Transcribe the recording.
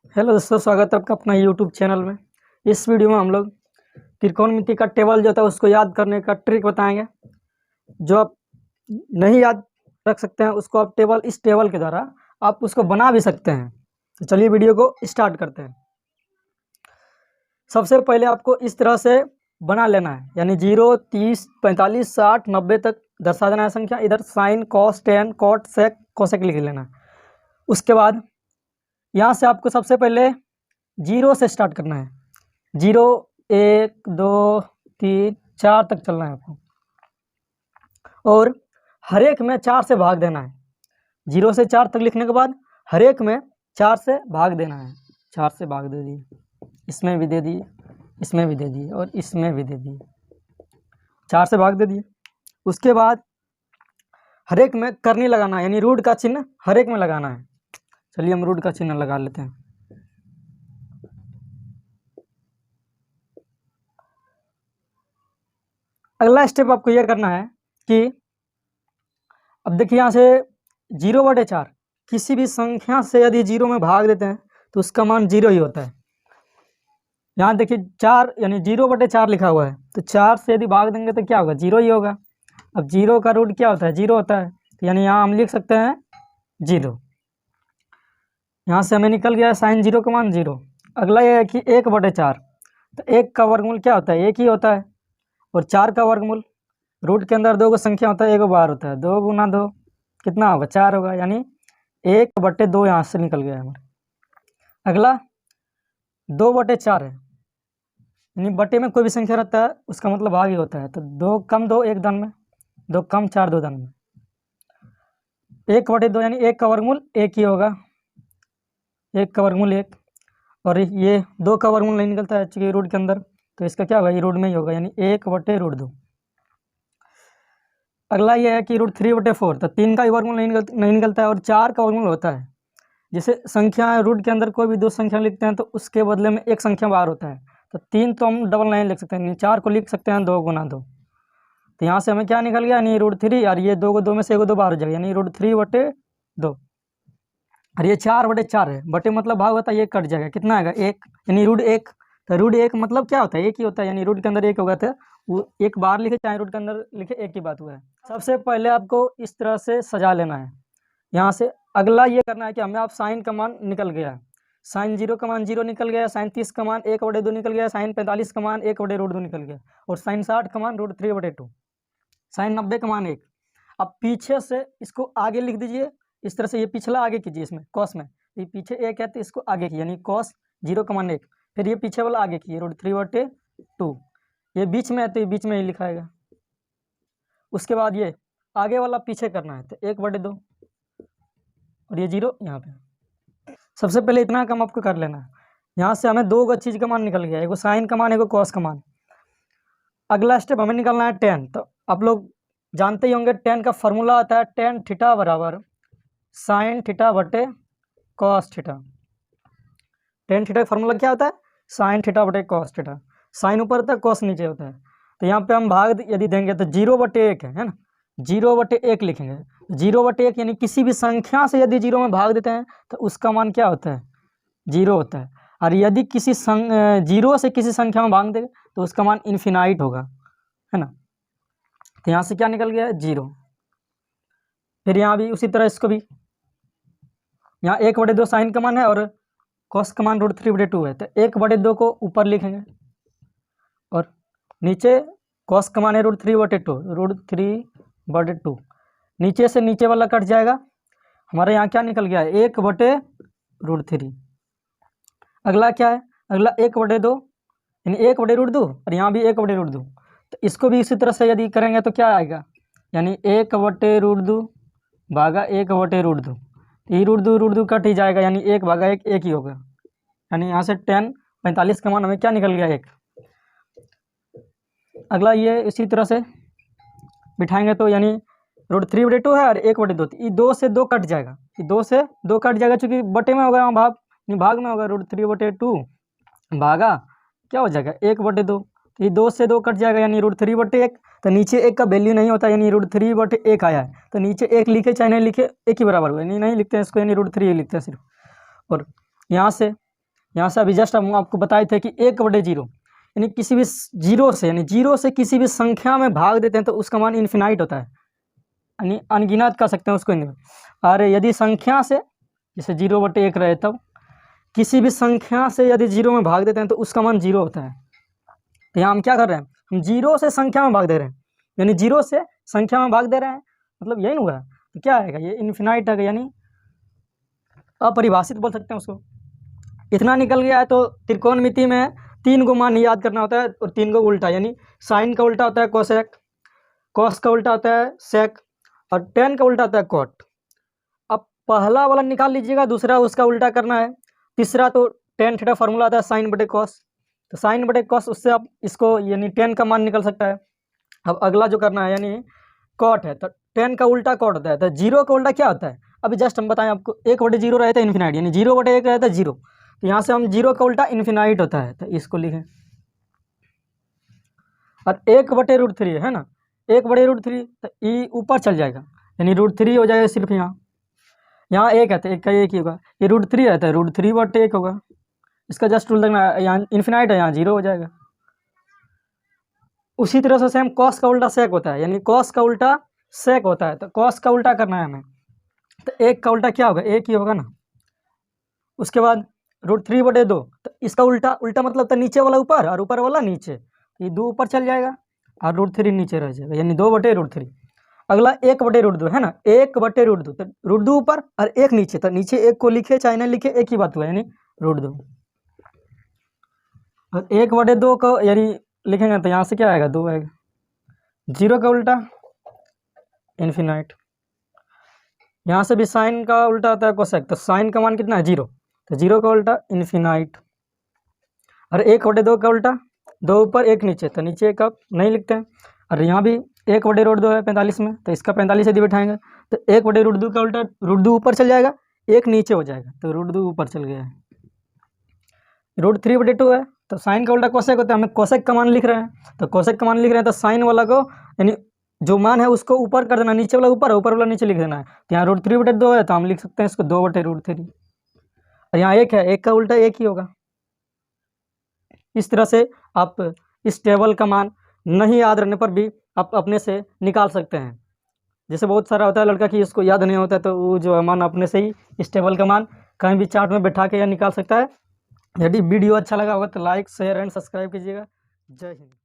Hello दोस्तों, स्वागत है आपका अपना यूट्यूब चैनल में। इस वीडियो में हम लोग त्रिकोणमिति का टेबल जो होता है उसको याद करने का ट्रिक बताएंगे। जो आप नहीं याद रख सकते हैं उसको आप इस टेबल के द्वारा आप उसको बना भी सकते हैं। तो चलिए वीडियो को स्टार्ट करते हैं। सबसे पहले आपको इस तरह से बना लेना है, यानी 0, 30, 45, 60, 90 तक दर्शा देना है संख्या। इधर साइन, कॉस, टेन, कॉट, सेक, कोसेक लिख लेना है। उसके बाद यहाँ से आपको सबसे पहले 0 से स्टार्ट करना है। 0, 1, 2, 3, 4 तक चलना है आपको, और हर एक में 4 से भाग देना है। 0 से 4 तक लिखने के बाद हर एक में 4 से भाग देना है। 4 से भाग दे दिए, इसमें भी दे दिए, इसमें भी दे दिए, और इसमें भी दे दिए। 4 से भाग दे दिए। उसके बाद हर एक में करनी लगाना है, यानी रूट का चिन्ह हर एक में लगाना है। चलिए हम रूट का चिन्ह लगा लेते हैं। अगला स्टेप आपको यह करना है कि अब देखिए यहाँ से 0/4 किसी भी संख्या से यदि 0 में भाग देते हैं तो उसका मान 0 ही होता है। यहाँ देखिए 4 यानी 0/4 लिखा हुआ है, तो 4 से यदि भाग देंगे तो क्या होगा? 0 ही होगा। अब 0 का रूट क्या होता है? 0 होता है। तो यानी यहाँ हम लिख सकते हैं 0। यहाँ से हमें निकल गया साइन 0 का मान 0। अगला यह है कि 1/4, तो 1 का वर्गमूल क्या होता है? 1 ही होता है। और 4 का वर्गमूल, रूट के अंदर 2 का संख्या होता है, 1 बार होता है। 2 गुना 2 कितना होगा? 4 होगा, यानी 1/2 यहाँ से निकल गया हमारे। अगला 2/4 है, यानी बटे में कोई भी संख्या रहता है उसका मतलब भाग ही होता है। तो 2 कम 2 1 दान में, 2 कम 4 2 दान में। 1/2 यानी 1 का वर्गमूल 1 ही होगा। 1 का वर्गमूल 1, और ये 2 का वर्गमूल नहीं निकलता है चूँकि रूट के अंदर, तो इसका क्या होगा? ये रूट में ही होगा, यानी 1/√2। अगला ये है कि √3/4, तो 3 का ही वर्गमूल नहीं निकलता है, और 4 का वर्गमूल होता है। जैसे संख्या रूट के अंदर कोई भी 2 संख्या लिखते हैं तो उसके बदले में एक संख्या बाहर होता है। तो 3 तो हम डबल नहीं लिख सकते हैं, 4 को लिख सकते हैं 2 गुना 2। तो यहाँ से हमें क्या निकल गया? यानी √3, और ये 2 को 2 में से 1 2 बाहर हो जाएगा, यानी √3/2। और ये 4/4 है, बटे मतलब भाग होता है, ये कट जाएगा, कितना आएगा? 1, यानी √1। तो √1 मतलब क्या होता है? 1 ही होता है, यानी रूट के अंदर 1 होगा, तो वो एक बार लिखे चाहे रूट के अंदर लिखे, एक ही बात हुआ है। सबसे पहले आपको इस तरह से सजा लेना है। यहाँ से अगला ये करना है कि हमें आप साइन का मान निकल गया है। साइन 0 का मान 0 निकल गया, साइन 30 का मान 1/2 निकल गया, साइन 45 का मान 1/√2 निकल गया, और साइन 60 का मान √3/2, साइन 90 का मान 1। अब पीछे से इसको आगे लिख दीजिए इस तरह से, ये पिछला आगे कीजिए इसमें कॉस में। ये पीछे 1 है तो इसको आगे कीजिए, यानी कॉस 0 का मान 1। फिर ये पीछे वाला आगे कीजिए √3/2। ये बीच में है तो ये बीच में ही लिखाएगा। उसके बाद ये आगे वाला पीछे करना है, तो 1/2, और ये 0 यहाँ पे। सबसे पहले इतना कम आपको कर लेना है। यहाँ से हमें 2 चीज़ का मान निकल गया, एक साइन का मान, एक कॉस का मान। अगला स्टेप हमें निकालना है टेन। तो आप लोग जानते ही होंगे टेन का फॉर्मूला आता है टेन थीटा बराबर साइन थीटा बटे कॉस थीटा। टेन थीटा का फॉर्मूला क्या होता है? साइन थीटा बटे कॉस थीटा। साइन ऊपर होता है, कॉस नीचे होता है। तो यहाँ पे हम भाग यदि देंगे तो 0/1 है ना, 0/1 लिखेंगे। 0/1 यानी किसी भी संख्या से यदि 0 में भाग देते हैं तो उसका मान क्या होता है? 0 होता है। और यदि किसी 0 से किसी संख्या में भाग देंगे तो उसका मान इन्फिनाइट होगा, है ना। तो यहाँ से क्या निकल गया है? 0। फिर यहाँ भी उसी तरह इसको भी, यहाँ 1/2 साइन का मान है और कॉस का मान √3/2 है, तो 1/2 को ऊपर लिखेंगे, और नीचे कॉस का मान है √3/2। नीचे से नीचे वाला कट जाएगा, हमारे यहाँ क्या निकल गया है? 1/√3। अगला क्या है? अगला 1/2, यानी 1/√2, और यहाँ भी 1/√2। तो इसको भी इसी तरह से यदि करेंगे तो क्या आएगा? यानी 1/√2 भागा 1/√2। ये √2 कट ही जाएगा, यानी 1/1 1 ही होगा। यानी यहाँ से 10 45 का मान हमें क्या निकल गया? 1। अगला ये इसी तरह से बिठाएंगे तो यानी √3/2 है और 1/2, तो ये 2 से 2 कट जाएगा, ये 2 से 2 कट जाएगा चूँकि बटे में होगा, यहाँ भाग में होगा। √3/2 भागा क्या हो जाएगा? 1/2। तो ये 2 से 2 कट जाएगा, यानी √3/1। तो नीचे 1 का वैल्यू नहीं होता, यानी √3/1 आया है, तो नीचे 1 लिखे चाहे नहीं लिखे 1 ही बराबर हुआ, नहीं लिखते हैं इसको, यानी √3 लिखते हैं सिर्फ। और यहाँ से यहाँ से अभी जस्ट हम आपको बताए थे कि 1/0 यानी किसी भी जीरो से किसी भी संख्या में भाग देते हैं तो उसका मान इन्फिनाइट होता है, यानी अनगिनत कर सकते हैं उसको। और यदि संख्या से, जैसे 0/1 रहे तब किसी भी संख्या से यदि 0 में भाग देते हैं तो उसका मान 0 होता है। तो यहाँ हम क्या कर रहे हैं, हम 0 से संख्या में भाग दे रहे हैं, यानी 0 से संख्या में भाग दे रहे हैं, मतलब यही ना हुआ। तो क्या आएगा, ये इन्फिनाइट है, यानी अपरिभाषित बोल सकते हैं उसको। इतना निकल गया है तो त्रिकोणमिति में 3 को मान याद करना होता है और 3 को उल्टा, यानी साइन का उल्टा होता है कोसेक, कॉस का उल्टा होता है सेक और टेन का उल्टा होता है कॉट। अब पहला वाला निकाल लीजिएगा, दूसरा उसका उल्टा करना है, तीसरा तो टेन थीटा फार्मूला आता है साइन बटे कॉस, तो साइन बटे कॉस उससे आप इसको यानी टेन का मान निकल सकता है। अब अगला जो करना है यानी कॉट है, तो टेन का उल्टा कॉट होता है, तो 0 का उल्टा क्या होता है, अभी जस्ट हम बताएं आपको, 1/0 रहता है इन्फिनाइट, यानी 0/1 रहता है 0, तो यहाँ से हम 0 का उल्टा इन्फिनाइट होता है, तो इसको लिखें। और 1/√3 है ना, 1/√3 तो ई ऊपर चल जाएगा, यानी √3 हो जाएगा सिर्फ। यहाँ 1 है तो 1 का 1 ही होगा, ये √3 है तो √3/1 होगा, इसका जस्ट रूल लगना है, यहाँ इन्फिनाइट है यहाँ 0 हो जाएगा। उसी तरह से सेम कॉस का उल्टा सेक होता है, यानी कॉस का उल्टा सेक होता है, तो कॉस का उल्टा करना है हमें, तो 1 का उल्टा क्या होगा, 1 ही होगा ना। उसके बाद √3/2, तो इसका उल्टा मतलब तो नीचे वाला ऊपर और ऊपर वाला नीचे, ये 2 ऊपर चल जाएगा और √3 नीचे रह जाएगा, यानी 2/√3। अगला 1/√2 है ना, 1/√2, तो √2 ऊपर और 1 नीचे, तो नीचे 1 को लिखे चाहे ना लिखे एक ही बात हुआ, यानी √2। और 1/2 को यानी लिखेंगे तो यहाँ से क्या आएगा, 2 आएगा। 0 का उल्टा इन्फिनाइट, यहाँ से भी साइन का उल्टा आता है कोसेक, तो साइन का मान कितना है 0, तो 0 का उल्टा इन्फिनाइट। और 1/2 का उल्टा 2 ऊपर 1 नीचे, तो नीचे एक आप नहीं लिखते हैं। और यहाँ भी 1/2 है 45 में, तो इसका 45 यदि बैठाएंगे तो 1/2 का उल्टा √2 ऊपर चल जाएगा, 1 नीचे हो जाएगा, तो √2 ऊपर चल गया है। √3/2 है तो साइन का उल्टा कोसेक होता है, हमें कोसेक का मान लिख रहे हैं, तो कोसेक का मान लिख रहे हैं तो साइन वाला को यानी जो मान है उसको ऊपर कर देना, नीचे वाला ऊपर वाला नीचे लिख देना है। तो यहाँ √3/2 है तो हम लिख सकते हैं इसको 2/√3। और यहाँ 1 है, 1 का उल्टा 1 ही होगा। इस तरह से आप इस टेबल का मान नहीं याद रहने पर भी आप अपने से निकाल सकते हैं। जैसे बहुत सारा होता है लड़का कि इसको याद नहीं होता है, तो वो जो मान अपने से ही इस टेबल का मान कहीं भी चार्ट में बैठा के या निकाल सकता है। यदि वीडियो अच्छा लगा होगा तो लाइक शेयर एंड सब्सक्राइब कीजिएगा। जय हिंद।